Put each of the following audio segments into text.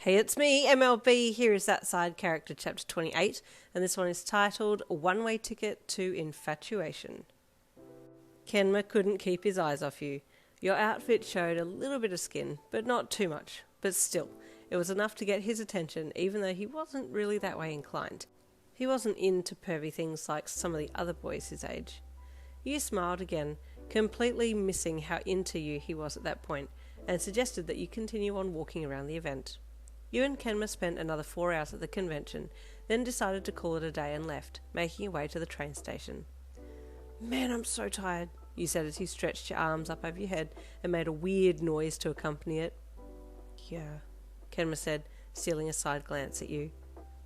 Hey, it's me, MLB. Here is That Side Character, Chapter 28, and this one is titled One-Way Ticket to Infatuation. Kenma couldn't keep his eyes off you. Your outfit showed a little bit of skin, but not too much. But still, it was enough to get his attention, even though he wasn't really that way inclined. He wasn't into pervy things like some of the other boys his age. You smiled again, completely missing how into you he was at that point, and suggested that you continue on walking around the event. You and Kenma spent another 4 hours at the convention, then decided to call it a day and left, making your way to the train station. "Man, I'm so tired," you said as you stretched your arms up over your head and made a weird noise to accompany it. "Yeah," Kenma said, stealing a side glance at you.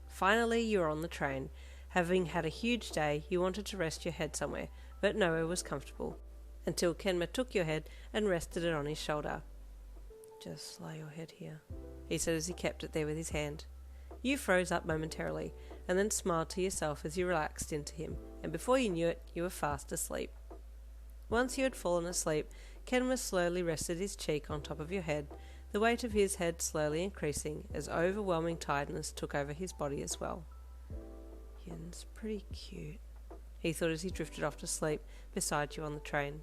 Finally, you were on the train. Having had a huge day, you wanted to rest your head somewhere, but nowhere was comfortable, until Kenma took your head and rested it on his shoulder. "Just lay your head here," he said as he kept it there with his hand. You froze up momentarily, and then smiled to yourself as you relaxed into him, and before you knew it, you were fast asleep. Once you had fallen asleep, Kenma slowly rested his cheek on top of your head, the weight of his head slowly increasing as overwhelming tiredness took over his body as well. "Yin's pretty cute," he thought as he drifted off to sleep beside you on the train.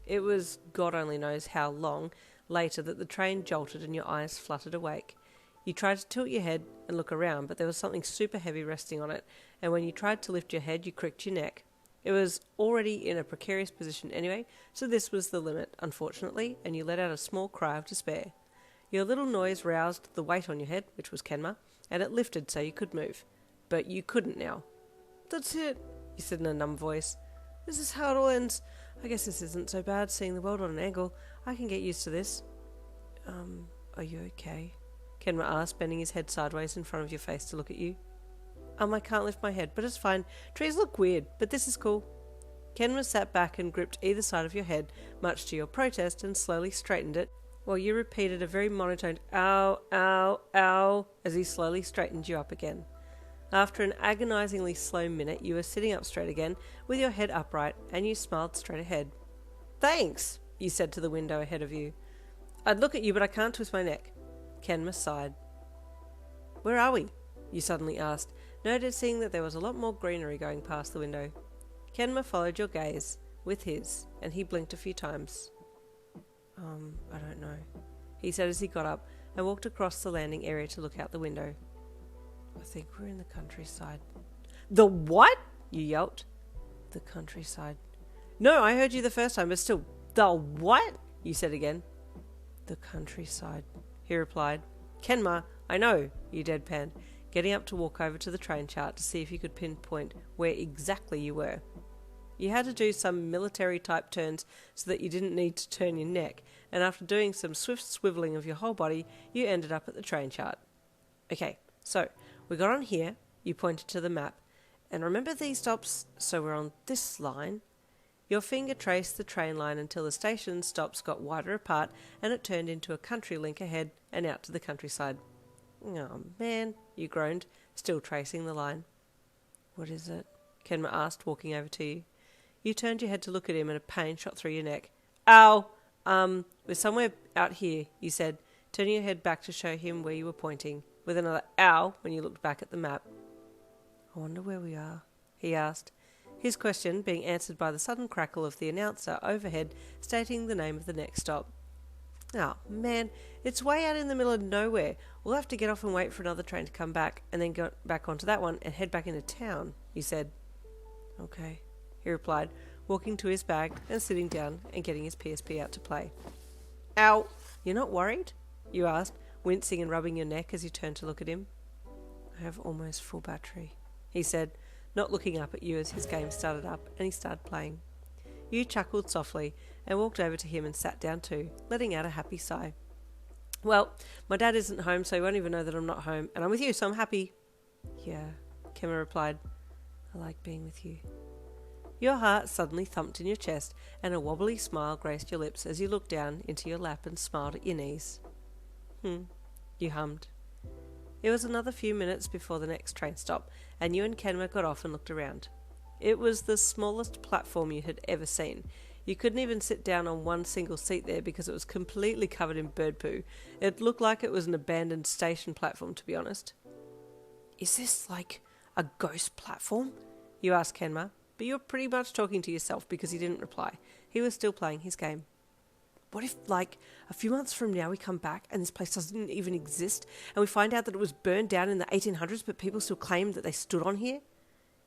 It was God only knows how long later that the train jolted and your eyes fluttered awake. You tried to tilt your head and look around, but there was something super heavy resting on it, and when you tried to lift your head, you cricked your neck. It was already in a precarious position anyway, so this was the limit, unfortunately, and you let out a small cry of despair. Your little noise roused the weight on your head, which was Kenma, and it lifted so you could move. But you couldn't now. "That's it," you said in a numb voice. "This is how it all ends. I guess this isn't so bad, seeing the world on an angle. I can get used to this." Are you okay?" Kenma asked, bending his head sideways in front of your face to look at you. I can't lift my head, but it's fine. Trees look weird, but this is cool." Kenma sat back and gripped either side of your head, much to your protest, and slowly straightened it, while you repeated a very monotoned "ow, ow, ow" as he slowly straightened you up again. After an agonizingly slow minute, you were sitting up straight again, with your head upright, and you smiled straight ahead. "Thanks," you said to the window ahead of you. "I'd look at you, but I can't twist my neck." Kenma sighed. "Where are we?" you suddenly asked, noticing that there was a lot more greenery going past the window. Kenma followed your gaze with his, and he blinked a few times. I don't know," he said as he got up and walked across the landing area to look out the window. "I think we're in the countryside." "The what?" you yelped. "The countryside." "No, I heard you the first time, but still, the what?" you said again. "The countryside," he replied. "Kenma, I know," you deadpanned, getting up to walk over to the train chart to see if you could pinpoint where exactly you were. You had to do some military-type turns so that you didn't need to turn your neck, and after doing some swift swiveling of your whole body, you ended up at the train chart. "Okay, so we got on here," you pointed to the map, "and remember these stops, so we're on this line." Your finger traced the train line until the station stops got wider apart and it turned into a country link ahead and out to the countryside. "Oh man," you groaned, still tracing the line. "What is it?" Kenma asked, walking over to you. You turned your head to look at him and a pain shot through your neck. "Ow! We're somewhere out here," you said, turning your head back to show him where you were pointing, with another "ow" when you looked back at the map. "I wonder where we are," he asked, his question being answered by the sudden crackle of the announcer overhead stating the name of the next stop. "Oh man, it's way out in the middle of nowhere. We'll have to get off and wait for another train to come back, and then go back onto that one and head back into town," you said. "Okay," he replied, walking to his bag and sitting down and getting his PSP out to play. "Ow! You're not worried?" you asked, wincing and rubbing your neck as you turned to look at him. "I have almost full battery," he said, not looking up at you as his game started up and he started playing. You chuckled softly and walked over to him and sat down too, letting out a happy sigh. "Well, my dad isn't home, so he won't even know that I'm not home, and I'm with you, so I'm happy." "Yeah," Kenma replied. "I like being with you." Your heart suddenly thumped in your chest, and a wobbly smile graced your lips as you looked down into your lap and smiled at your knees. You hummed. It was another few minutes before the next train stop, and you and Kenma got off and looked around. It was the smallest platform you had ever seen. You couldn't even sit down on one single seat there because it was completely covered in bird poo. It looked like it was an abandoned station platform, to be honest. "Is this like a ghost platform?" you asked Kenma, but you were pretty much talking to yourself because he didn't reply. He was still playing his game. "What if, like, a few months from now we come back and this place doesn't even exist and we find out that it was burned down in the 1800s but people still claim that they stood on here?"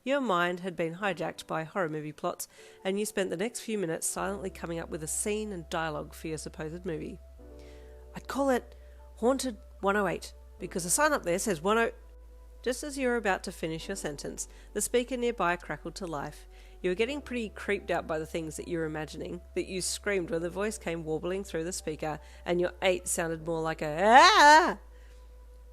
Your mind had been hijacked by horror movie plots, and you spent the next few minutes silently coming up with a scene and dialogue for your supposed movie. "I'd call it Haunted 108, because the sign up there says 10..." Just as you were about to finish your sentence, the speaker nearby crackled to life. You were getting pretty creeped out by the things that you were imagining, that you screamed when the voice came warbling through the speaker, and your 8 sounded more like a "ah!"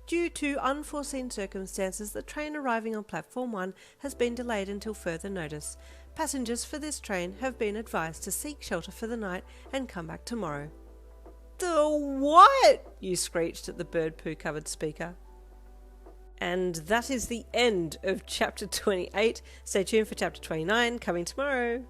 "Due to unforeseen circumstances, the train arriving on Platform 1 has been delayed until further notice. Passengers for this train have been advised to seek shelter for the night and come back tomorrow." "The what?" you screeched at the bird poo covered speaker. And that is the end of chapter 28. Stay tuned for chapter 29 coming tomorrow.